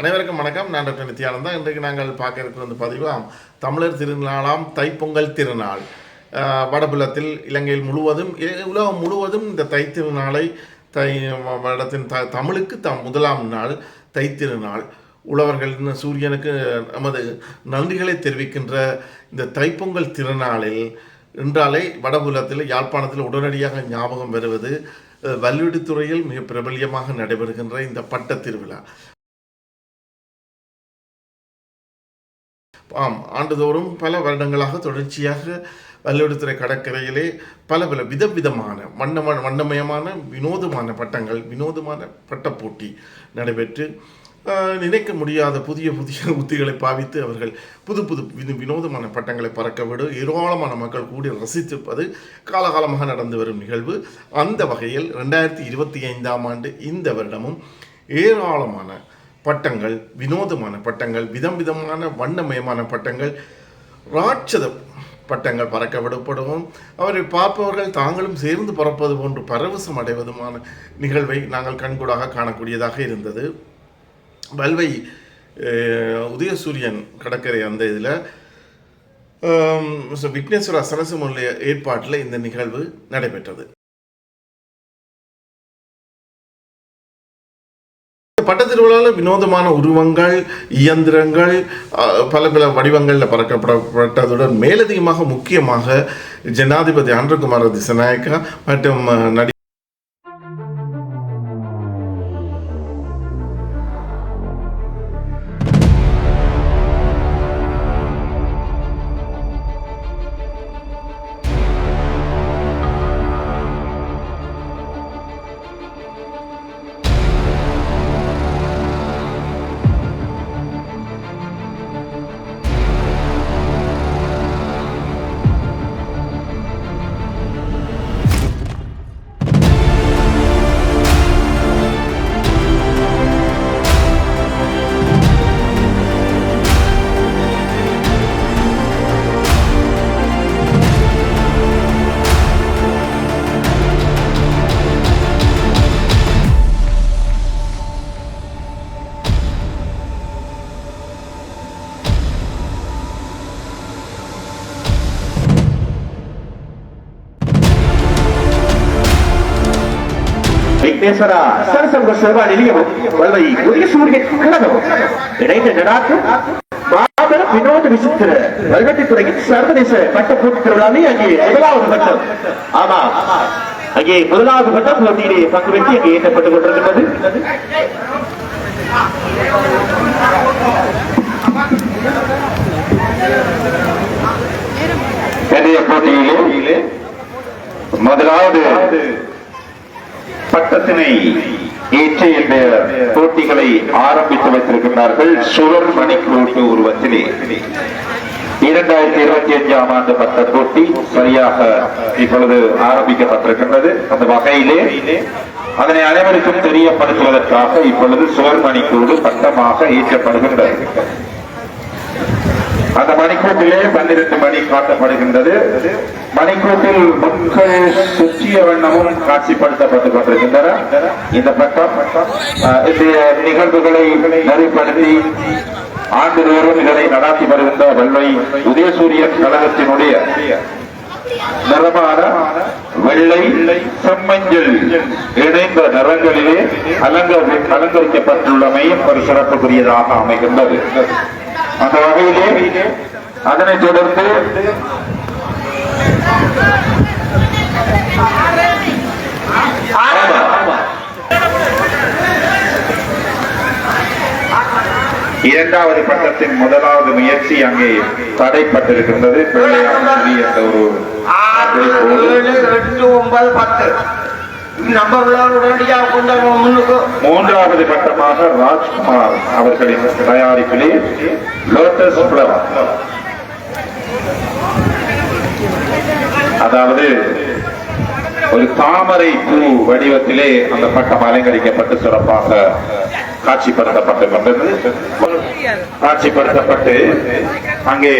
அனைவருக்கும் வணக்கம். நான் டாக்டர் நித்யானந்தா. இன்றைக்கு நாங்கள் பார்க்க இருக்கிற பதிவாம் தமிழர் திருநாளாம் தைப்பொங்கல் திருநாள். வடபுலத்தில் இலங்கையில் முழுவதும் உலகம் முழுவதும் இந்த தைத்திருநாளை வருடத்தின் தமிழுக்கு முதலாம் நாள் தைத்திருநாள். உழவர்களின் சூரியனுக்கு நமது நன்றிகளை தெரிவிக்கின்ற இந்த தைப்பொங்கல் திருநாளில் என்றாலே வடபுலத்தில் யாழ்ப்பாணத்தில் உடனடியாக ஞாபகம் வருவது வல்லுடித்துறையில் மிக பிரபல்யமாக நடைபெறுகின்ற இந்த பட்ட திருவிழா. ஆண்டுதோறும் பல வருடங்களாக தொடர்ச்சியாக வல்லுடித்துறை கடற்கரையிலே பல விதவிதமான வண்ணமயமான வினோதமான வினோதமான பட்டப்போட்டி நடைபெற்று நினைக்க முடியாத புதிய உத்திகளை பாவித்து அவர்கள் புது வினோதமான பட்டங்களை பறக்க விடு ஏராளமான மக்கள் கூடி ரசித்திருப்பது காலகாலமாக நடந்து வரும் நிகழ்வு. அந்த வகையில் 2025ஆம் ஆண்டு இந்த வருடமும் ஏராளமான பட்டங்கள், வினோதமான பட்டங்கள், விதமான வண்ணமயமான பட்டங்கள், ராட்சத பட்டங்கள் பறக்க விடப்படுவோம். அவரை பார்ப்பவர்கள் தாங்களும் சேர்ந்து பறப்பது போன்று பரவசம் அடைவதுமான நிகழ்வை நாங்கள் கண்கூடாக காணக்கூடியதாக இருந்தது. வல்வை உதயசூரியன் கடற்கரை அந்த இதில் விக்னேஸ்வர சரசுமுல்லைய ஏற்பாட்டில் இந்த நிகழ்வு நடைபெற்றது. பட்டத்திருவிழாவில் வினோதமான உருவங்கள், இயந்திரங்கள், பல வடிவங்களில் பறக்கப்படப்பட்டதுடன் மேலதிகமாக முக்கியமாக ஜனாதிபதி அன்ருகுமார திசநாயக்கா மற்றும் விக்னேஸ்வர சரசங்க சேவா நிலையம் வல்வை உதயசூரிய கழகம் இணைந்து நடாத்தும் மாபெரும் வினோத விசித்திர வல்வெட்டித்துறையின் சர்வதேச பட்டப்போட்டி திருவிழாவை அங்கே முதலாவது கட்டம். ஆமா, அங்கே முதலாவது கட்டம் போட்டியிலே பங்கு பெற்று அங்கே ஏற்றப்பட்டுக் கொண்டிருக்கிறது. போட்டியிலே முதலாவது பட்டத்தினை ஏற்ற என்ற போட்டிகளை ஆரம்பித்து வைத்திருக்கிறார்கள். சுவர் மணிக்கூட்டு உருவத்திலே 2025ஆம் ஆண்டு பட்ட போட்டி சரியாக இப்பொழுது ஆரம்பிக்கப்பட்டிருக்கின்றது. அந்த வகையிலே அதனை அனைவருக்கும் தெரியப்படுத்துவதற்காக இப்பொழுது சுவர் மணிக்கூடு பட்டமாக ஏற்றப்படுகின்றது. அந்த மணிக்கூட்டிலே 12 மணி காட்டப்படுகின்றது. மணிக்கூட்டில் மக்கள் சுற்றிய வண்ணமும் காட்சிப்படுத்தப்பட்டுக் கொண்டிருக்கின்றன. இந்த பட்டம் இந்த நிகழ்வுகளை நெறிப்படுத்தி ஆண்டுதோறும் இதனை நடாத்தி வருகின்ற வல்வை உதயசூரியன் கழகத்தினுடைய நிறமான வெள்ளை, செம்மஞ்சள் இணைந்த நிறங்களிலே அலங்கரிக்கப்பட்டுள்ளமையும் ஒரு சிறப்புக்குரியதாக அமைகின்றது. அந்த வகையிலே அதனைத் தொடர்ந்து இரண்டாவது பட்டத்தின் முதலாவது முயற்சி அங்கே தடைப்பட்டிருக்கின்றது. என்ற ஒரு 3வது பட்டமாக ராஜ்குமார் அவர்களின் தயாரிப்பிலே லோட்டஸ் ஃப்ளவர், அதாவது ஒரு தாமரை பூ வடிவத்திலே அந்த பட்டம் அலங்கரிக்கப்பட்டு சிறப்பாக காட்சிப்படுத்தப்பட்டு அங்கே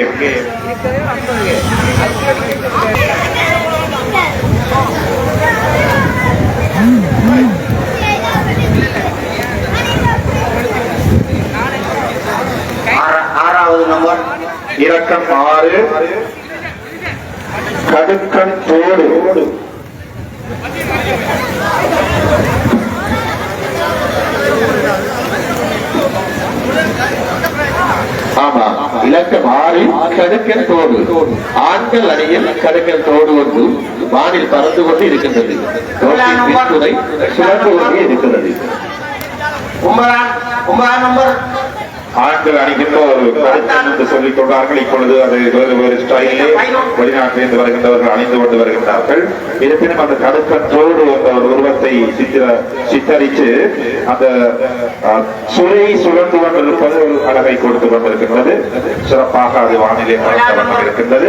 இலக்கம் 6 கடுக்கன் தோடு. ஆமா, இலக்கம் 6 கடுக்கன் தோடு. ஆண்கள் அணியில் கடுக்கன் தோடு ஒன்று வானில் பறந்து கொண்டு இருக்கின்றது. சுழன்று கொண்டே இருக்கிறது. ஆண்கள் அணிகின்ற ஒரு கடுக்கன் என்று சொல்லிக் கொண்டார்கள். இப்பொழுது அது வேறு வேறு ஸ்டைலே வெளிநாட்டிலிருந்து வருகின்றவர்கள் அணிந்து கொண்டு வருகின்றார்கள். இருப்பினும் அந்த கடுக்கன் தோடு என்ற ஒரு உருவத்தை சித்தரித்து அந்த சுரை சுழந்து கொண்டிருப்பது ஒரு அழகை கொடுத்து கொண்டிருக்கின்றது. சிறப்பாக அது வானிலை பறந்த வண்ணம் இருக்கின்றது.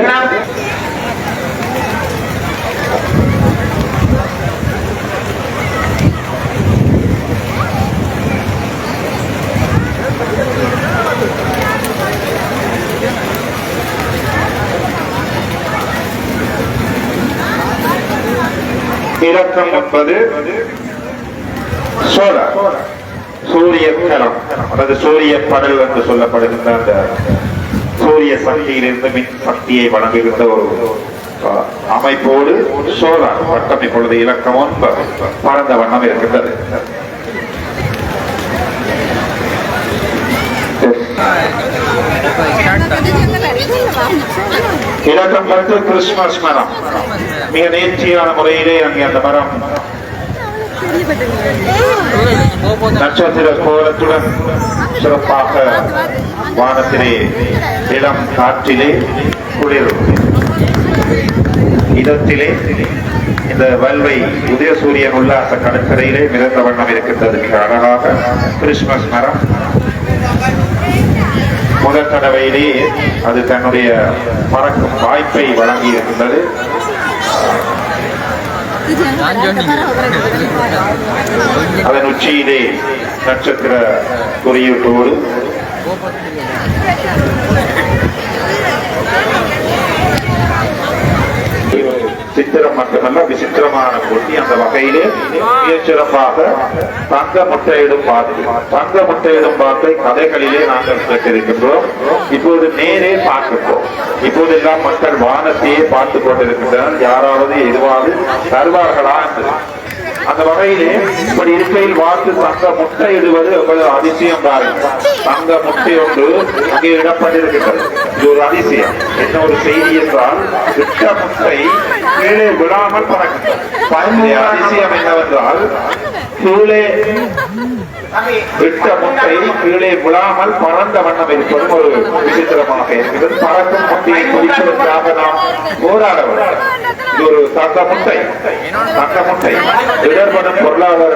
இலக்கம் 9 சோலார், சூரிய கலம் அல்லது சூரிய படல் என்று சொல்லப்படுகின்ற அந்த சூரிய சக்தியிலிருந்து மின் சக்தியை வழங்குகின்ற ஒரு அமைப்போடு சோலார் வட்டம் இப்பொழுது இலக்கம் 9 பறந்த வண்ணம் இருக்கின்றது. இலக்கம் 10 கிறிஸ்துமஸ் மரம். மிக நேர்த்தியான முறையிலே அங்கே அந்த மரம் நட்சத்திர கோலத்துடன் சிறப்பாக வானத்திலே இளம் காற்றிலே குளிர் இடத்திலே இந்த வல்வை உதயசூரியன் உல்லாச கடற்கரையிலே மிதந்த வண்ணம் இருக்கின்றது. மிக அழகாக கிறிஸ்துமஸ் மரம் முதல் தடவையிலேயே அது தன்னுடைய பறக்கும் வாய்ப்பை வழங்கி இருக்கின்றது. அதன் உச்சியிலே நட்சத்திர குறியீட்டோடு சித்திரம் மட்டுமல்ல விசித்திரமான போட்டி. அந்த வகையிலே மிகச் சிறப்பாக தங்க முட்டையிடும் பாட்டு, தங்க முட்டையிடும் பாட்டை கதைகளிலே நாங்கள் கேட்டிருக்கின்றோம். இப்போது நேரே பார்க்கின்றோம். இப்போது எல்லாம் மக்கள் வானத்தையே பார்த்துக் கொண்டிருக்கின்றனர். யாராவது எதுவாவது தருவார்களா என்று. அந்த வகையிலே இப்படி இருக்கையில் வாக்கு தங்க முட்டை இடுவது எவ்வளவு அதிசயம் பாருங்கள். தங்க முட்டை ஒன்று அங்கே இடப்பட்டிருக்கின்றது. இது ஒரு அதிசயம். என்ன ஒரு செய்தி என்றால் இட்ட முட்டை கீழே விழாமல் பறக்கின்றது. அதிசயம் என்னவென்றால் கீழே இட்ட முட்டை கீழே விழாமல் பறந்த வண்ணம் இருப்பதும் ஒரு விசித்திரமாக இருக்கிறது. பறக்கும் முட்டையை குறிப்பதற்காக நாம் போராட வேண்டும். இது ஒரு தங்க முட்டை. தங்க முட்டை இடர்படும் பொருளாதார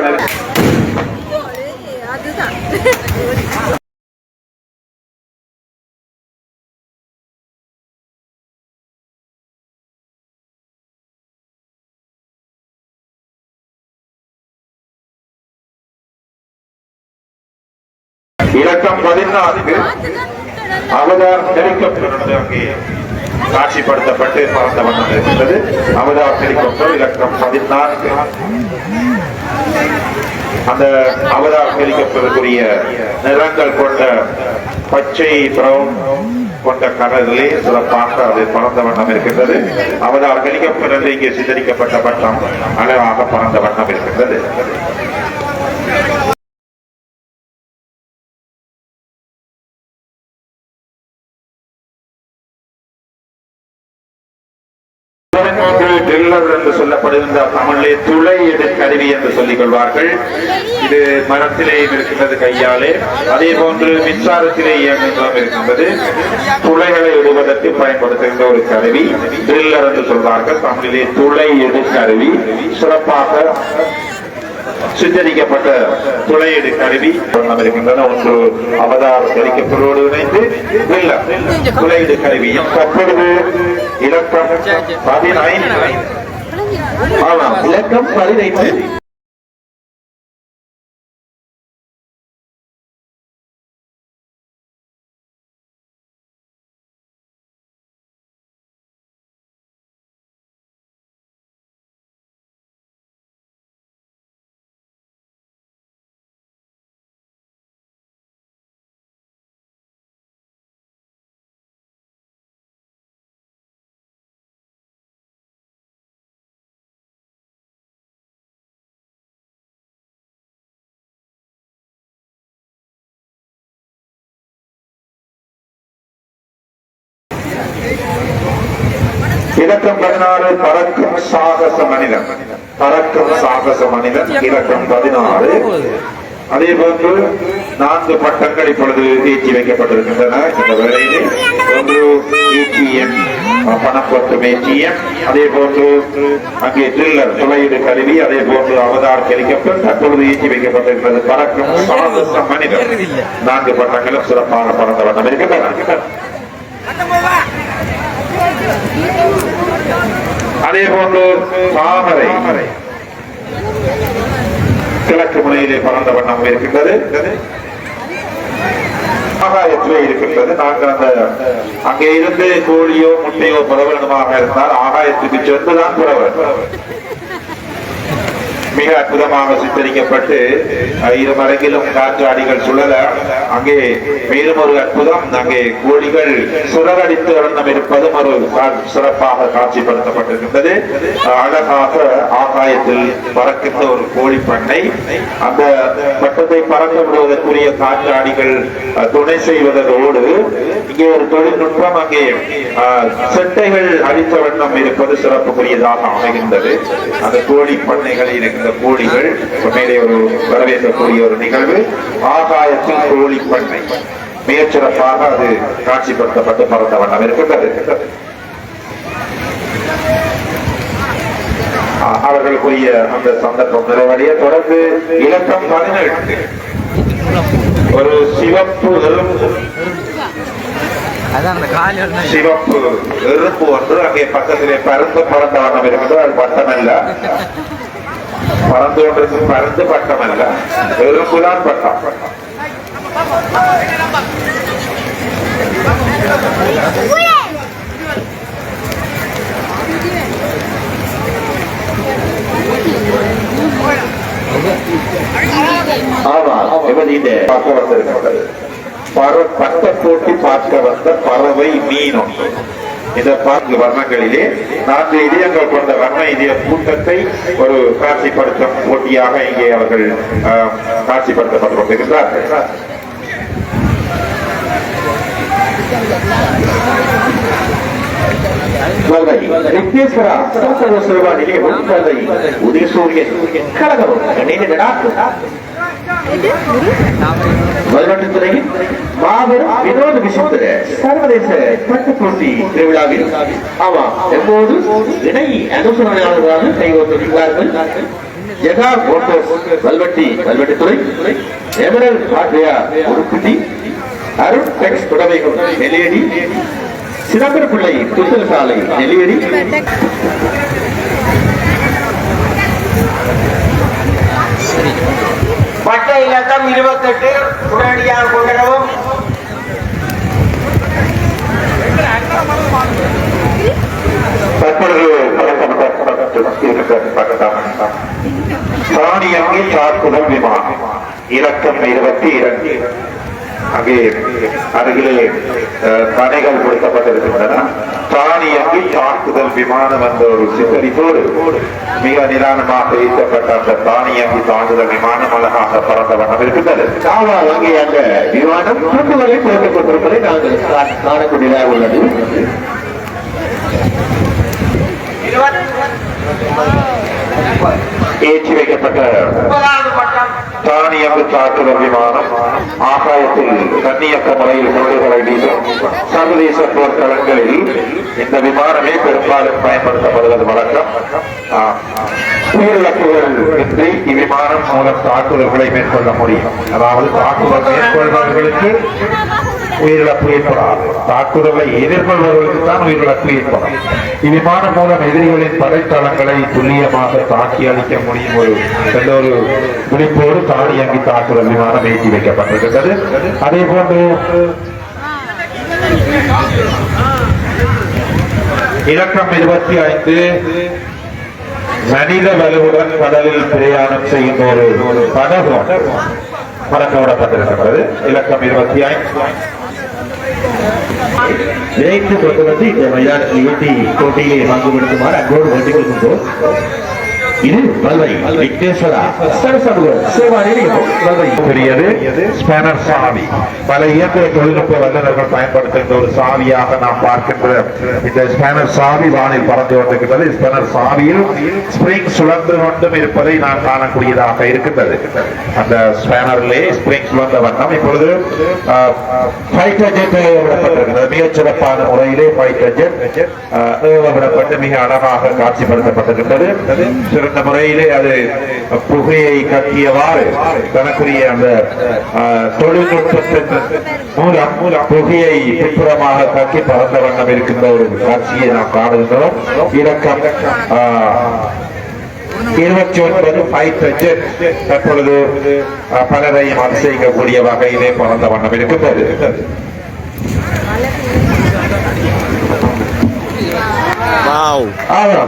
இலக்கம் 14 அவதார் ஹெலிகாப்டர் அங்கே காட்சிப்படுத்தப்பட்டு பறந்த வண்ணம் இருக்கின்றது. அவதார் ஹெலிகாப்டர் இலக்கம் 14. அந்த அவதார் ஹெலிகாப்டருக்குரிய நிறங்கள் கொண்ட பச்சை பிரவுன் கொண்ட கடலிலே சிறப்பாக அது பறந்த வண்ணம் இருக்கின்றது. அவதார் ஹெலிகாப்டர் என்று இங்கே சித்தரிக்கப்பட்ட பட்டம் அழகாக பறந்த வண்ணம் இருக்கின்றது. என்று சொல்லப்படுகின்ற தமிழே துளை எடு கருவி என்று சொல்லிக் கொள்வார்கள். இது மரத்திலே இருக்கின்றது கையாலே. அதே போன்று மின்சாரத்திலே இயங்குகின்றதும் இருக்கின்றது. துளைகளை இடுவதற்கு பயன்படுத்துகின்ற ஒரு கருவி ட்ரில்லர் என்று சொல்வார்கள். தமிழிலே துளை எடு கருவி. சிறப்பாக சித்தரிக்கப்பட்ட துளையீடு கருவி இருக்கின்றன. ஒன்று அவதார் ஹெலிகாப்டரோடு இணைந்து துளையீடு கருவியும் தற்பொழுது இலக்கம் 15. இலக்கம் 15 இலக்கம் 16 பறக்கும் சாகச மனிதன். பறக்கும் சாகச மனிதன் இலக்கம் 16. அதே போன்று 4 பட்டங்கள் இப்பொழுது ஏற்றி வைக்கப்பட்டிருக்கின்றன. இந்த வேளையில் ஒன்று ஏடிஎம் பணம் கொட்டும் ஏடிஎம், அதே போன்று அங்கே ட்ரில்லர் துளையீடு கருவி, அதே போன்று அவதார் ஹெலிகாப்டர் தற்பொழுது ஏற்றி வைக்கப்பட்டிருக்கிறது. பறக்கும் சாகச மனிதன் 4 பட்டங்களும் சிறப்பாக பறந்த வண்ணம் இருக்கின்றன. அதே போன்று தாமரை கிழக்கு முனையிலே பறந்த வண்ணம் இருக்கின்றது. ஆகாயத்திலே இருக்கின்றது. நாங்கள் அந்த அங்கே இருந்து கோழியோ முட்டையோ புறவனமாக இருந்தால் ஆகாயத்துக்கு சென்றுதான் புறவன். மிக அற்புதமாக சித்தரிக்கப்பட்டு இருமரங்கிலும் காற்றாடிகள் சுழல அங்கே மேலும் ஒரு அற்புதம். அங்கே கோழிகள் சுழலடித்து வண்ணம் இருப்பதும் ஒரு சிறப்பாக காட்சிப்படுத்தப்பட்டிருக்கின்றது. அழகாக ஆகாயத்தில் பறக்கின்ற ஒரு கோழி பண்ணை. அந்த பட்டத்தை பறக்க விடுவதற்குரிய காற்றாடிகள் துணை செய்வதோடு இங்கே ஒரு தொழில்நுட்பம், அங்கே செட்டைகள் அடித்த வண்ணம் இருப்பது சிறப்புக்குரியதாக அமைகின்றது. அந்த கோழி பண்ணைகளில் இருக்கின்ற கோழிகள் மேலே ஒரு வரவேற்கக்கூடிய ஒரு நிகழ்வு. ஆகாயத்தில் கோழி பண்ணை மிகச்சிறப்பாக அது காட்சிப்படுத்தப்பட்டு பறந்த வண்ணம் இருக்கின்றது. அவர்களுக்குரிய அந்த சந்தர்ப்பம் நிறைவடைய தொடர்ந்து இலக்கம் 18 ஒரு சிவப்பு சிவப்பு எறும்பு ஒன்று அங்கே பக்கத்திலே பறந்து பறந்த வண்ணம் இருக்கின்றது. அது பட்டமல்ல, பறந்து கொண்டிருக்கு. பறந்து பட்டமல்ல, எறும்புதான் பட்டம். பார்க்க வந்திருக்கிறது. பட்ட போட்டி பார்க்க வந்த பறவை மீன் ஒன்று. இந்த 4 வர்ணங்களிலே 4 இதயங்கள் கொண்ட வர்ண இதய கூட்டத்தை ஒரு காட்சிப்படுத்தும் போட்டியாக இங்கே அவர்கள் காட்சிப்படுத்தப்பட்டு கொண்டிருக்கிறார்கள். உதயசூரியன் கழகம் வல்வட்டுத்துறையில் மாபெரும் வினோத விசித்திர சர்வதேச பட்டு போட்டி திருவிழாவில் எப்போது இணை அனுசரணையாளர்களாக கைகோர்த்திருக்கிறார்கள். Jega Motors வல்வட்டுத்துறை, Emerald hardware உருக்குட்டி, Arun டெக்ஸ் புடவைகள் நெல்லியடி, சிதம்பர பிள்ளை புத்தக சாலை நெல்லியடி, பட்ட இலக்கம் 28 உடனடியாக கொண்டனவும். தானியங்கி தாக்குதல் விமானம் இலக்கம் 22. அங்கே அருகிலே கடைகள் கொடுக்கப்பட்டிருக்கின்றன. தானியங்கி தாக்குதல் விமானம் என்ற ஒரு சித்தரிப்போடு மிக நிதானமாக ஈர்க்கப்பட்ட அந்த தானியங்கி தாக்குதல் விமானம் அழகாக பறந்த வண்ணம் இருக்கின்றது. அங்கே அந்த விமானம் தூக்குவரை போட்டுக் கொண்டிருப்பதை நாங்கள் காணக்கூடியதாக உள்ளது. ஏற்றி வைக்கப்பட்ட தானியங்கு தாக்குதல் விமானம் ஆகாயத்தில் தன்னியக்க முறையில் குண்டுகளை வீசும் சர்வதேச போர்க்களங்களில் இந்த விமானமே பெரும்பாலும் பயன்படுத்தப்படுவது வழக்கம். உயிரிழப்புகள் இன்றி இவ்விமானம் மூலம் தாக்குதல்களை மேற்கொள்ள முடியும். அதாவது தாக்குதல் மேற்கொள்பவர்களுக்கு உயிரிழப்பு ஏற்படாது. தாக்குதலை எதிர்கொள்பவர்களுக்கு தான் உயிரிழப்பு ஏற்படும். இவ்விமானம் மூலம் எதிரிகளின் படைத்தளங்களை துல்லியமாக தாக்கி அளிக்க முடியும் ஒரு விழிப்போடு தானியங்கி தாக்குதல் விமானம் ஏற்றி வைக்கப்பட்டிருக்கிறது. அதே போன்று இலக்கம் 25 மனித வலுவுடன் கடலில் பிரயாணம் செய்யும் ஒரு படகு பறக்க விடப்பட்டிருக்கிறது. இலக்கம் 25 விரைந்து கொண்டு வந்து இந்த மைதானத்தில் ஈட்டி போட்டியிலே பங்கு பெடுத்துமாறு அங்கோடு வேண்டிக் கொள்கின்றோம். இது வல்வை விக்னேஸ்வரா சரசமுக சேவா நிலையம் வல்வை பெரியது ஸ்பேனர் சாவி. பல இயந்திர தொழில்நுட்ப வல்லுநர்கள் பயன்படுத்துகின்ற ஒரு சாவியாக நாம் பார்க்கின்ற இந்த ஸ்பேனர் சாவி வானில் பறந்து கொண்டிருக்கிறது. ஸ்பேனர் சாவியில் ஸ்பிரிங் சுழன்று கொண்டும் இருப்பதை நான் காணக்கூடியதாக இருக்கின்றது. அந்த ஸ்பேனரிலே ஸ்பிரிங் சுழந்த வண்ணம் இப்பொழுது ஃபைட்டர் ஜெட் விடப்பட்டிருக்கிறது. மிகச் சிறப்பான முறையிலே ஃபைட்டர் ஜெட் விடப்பட்டு மிக அழகாக காட்சிப்படுத்தப்பட்டிருக்கின்றது. சிறந்த முறையிலே அது புகையை கட்டியவாறு தனக்குரிய அந்த தொழில்நுட்பத்தின் மூலம் புகையை பின்புறமாக கட்டி பறந்த வண்ணம் இருக்கின்ற ஒரு காட்சியை நாம் காணுகின்றோம். இலக்கம் 29 ஃபைட்டர் ஜெட் தற்பொழுது பலரையும் அதிசயிக்கக்கூடிய வகையிலே பறந்த வண்ணம் இருக்கின்றது.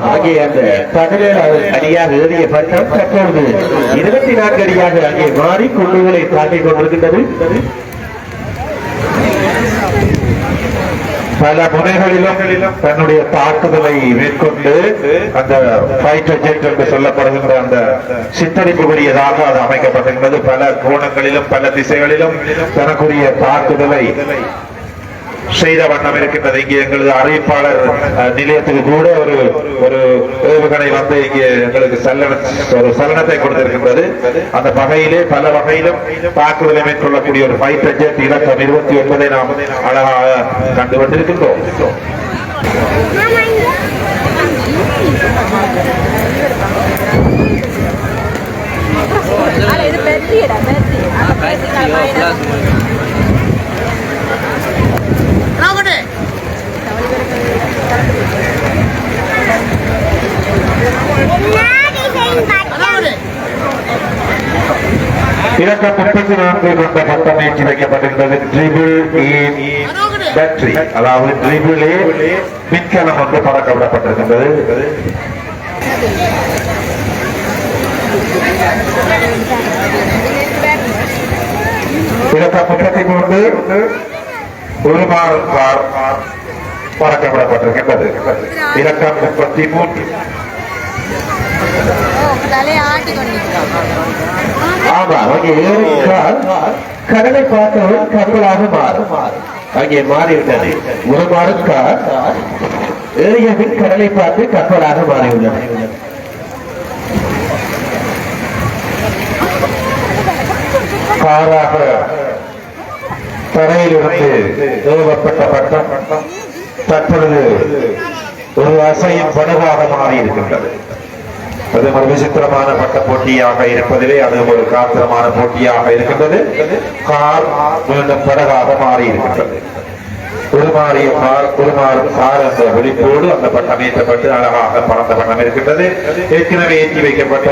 அங்கே அந்த 17 அடியாக ஏறிய பட்டம் தற்பொழுது 24 அடியாக அங்கே மாறி குண்டுகளை தாக்கிக் கொண்டிருக்கின்றது. பல முனைகளிலும் தன்னுடைய தாக்குதலை மேற்கொண்டு அந்த ஃபைட்டர் ஜெட் என்று சொல்லப்படுகின்ற அந்த சித்தரிப்புக்குரியதாக அது அமைக்கப்பட்டிருக்கிறது. பல கோணங்களிலும் பல திசைகளிலும் தனக்குரிய தாக்குதலை செய்த வண்ணம் இருக்கின்றது. இங்கே எங்களது அறிவிப்பாளர் நிலையத்துக்கு கூட ஒரு ஏவுகணை வந்து இங்கே எங்களுக்கு ஒரு சலனத்தை கொடுத்திருக்கின்றது. அந்த வகையிலே பல வகையிலும் தாக்குதலை மேற்கொள்ளக்கூடிய ஒரு ஃபைட்டர் ஜெட் இலக்கம் 29 நாம் அழகாக கண்டு கொண்டிருக்கின்றோம். இலக்கம் 34 கொண்ட பட்டம் ஏற்றி வைக்கப்பட்டிருக்கிறது. ட்ரிபிள் ஏ பேட்டரி, அதாவது ட்ரிபிள் ஏ மின்கலம் ஒன்று பறக்க விடப்பட்டிருக்கின்றது. இலக்கம் 33 ஒரு மாறும் கார் பறக்க விடப்பட்டிருக்கின்றது. இலக்கம் 33 கடலை பார்த்தவன் கப்பலாக மாறும். அங்கே மாறிவிட்டது. ஒரு மாறும் கார் ஏறிய பின் கடலை பார்த்து கப்பலாக மாறியுள்ளது. காராக தரையிலிருந்து ஏவப்பட்ட பட்டம் தற்பொழுது ஒரு அசையும் படகாக மாறி இருக்கின்றது. அது ஒரு விசித்திரமான பட்ட போட்டியாக இருப்பதிலே அது ஒரு காத்திரமான போட்டியாக இருக்கின்றது. கார் மீண்டும் படகாக மாறி இருக்கின்றது. உருமாறிய கார் உருமாறும் கார் என்ற வெளிப்போடு அந்த பட்டம் ஏற்றப்பட்டு அழகாக பறந்த பட்டம் இருக்கின்றது. ஏற்கனவே ஏற்றி வைக்கப்பட்ட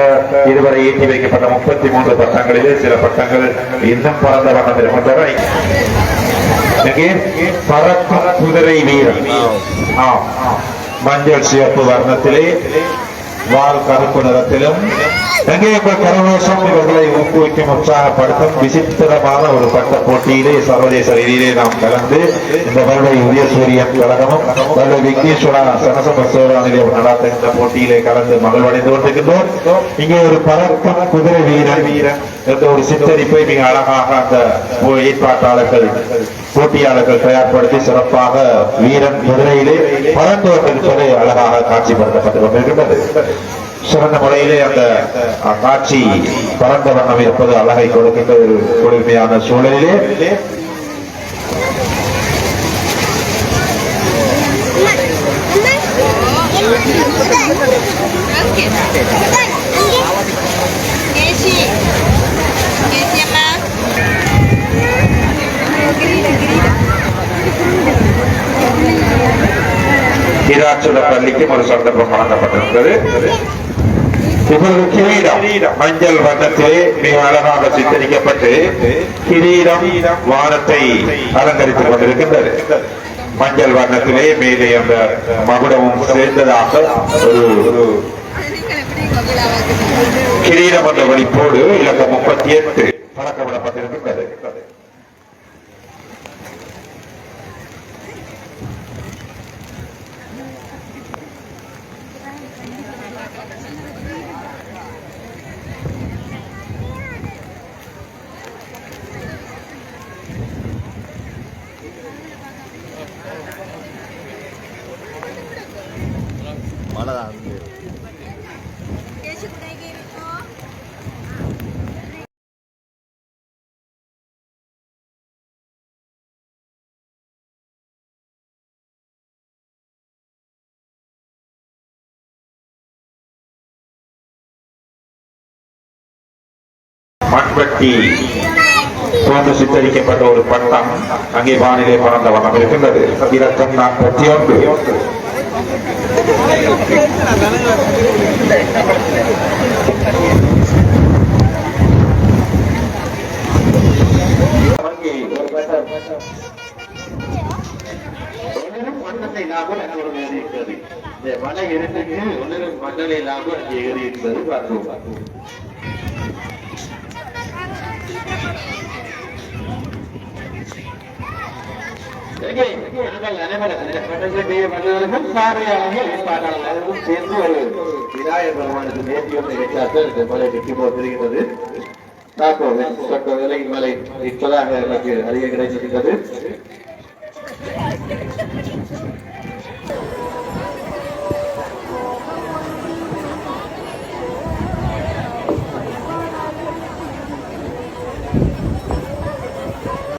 இதுவரை ஏற்றி வைக்கப்பட்ட 33 பட்டங்களிலே சில பட்டங்கள் இன்னும் பறந்த வண்ணம் இருக்கின்றன. பறக்கும் குதிரை வீரர் மஞ்சள் சிவப்பு வர்ணத்திலே வால் கருப்பு நிறத்திலும் எங்கே கரகோஷம் இவர்களை ஊக்குவிக்கும் உற்சாகப்படுத்தும் விசித்திரமான ஒரு பட்ட போட்டியிலே சர்வதேச ரீதியிலே நாம் கலந்து இந்த வருடை உதயசூரியன் கழகமும் வருடை விக்னேஸ்வரா சனசமசோரா நிலையம் நடாத்துகின்ற போட்டியிலே கலந்து மகிழ்வடைந்து கொண்டிருக்கின்றோம். இங்கே ஒரு பறக்கும் குதிரை வீரன் என்ற ஒரு சித்தரிப்பை மிக அழகாக அந்த ஏற்பாட்டாளர்கள் போட்டியாளர்கள் தயார்படுத்தி சிறப்பாக வீரன் குதிரையிலே பறந்து கொண்டிருப்பதை அழகாக காட்சிப்படுத்தப்பட்டுக் கொண்டிருக்கின்றது. சிறந்த முறையிலே அந்த காட்சி பறந்த வண்ணம் இருப்பது அழகை கொடுக்கின்ற ஒரு குளிர்மையான சூழலிலே ஈராச்சுள்ள பள்ளிக்கும் ஒரு சந்தர்ப்பம் வழங்கப்பட்டிருக்கிறது. இப்பொழுது கிரீடம் மஞ்சள் வண்ணத்திலே மிக அழகாக சித்தரிக்கப்பட்டு கிரீடம் வானத்தை அலங்கரித்துக் கொண்டிருக்கின்றது. மஞ்சள் வண்ணத்திலே மேலே அந்த மகுடமும் சேர்ந்ததாக ஒரு கிரீடம் என்ற வெளிப்போடு இலக்கம் 38 பழக்கப்படப்பட்டிருக்கின்றது. மழை தான் வந்து மண்வெட்டி போன்று சித்தரிக்கப்பட்ட ஒரு பட்டம் அங்கே வானிலை பறந்த வண்ணம் இருக்கின்றது. இலக்கம் 41. மலை இருந்துக்கு ஒன்றும் மண்டலை இல்லாமல் அங்கே ஏறி என்பது பார்க்கிறோம். சேர்ந்து ஒரு விநாயகர் பெருமானுக்கு நேர்த்தி ஒன்று வைத்தார்கள். மலை வெற்றி போட்டிருக்கிறது. விலையின் மலை இப்பதாக எனக்கு அறிய கிடைத்திருக்கிறது.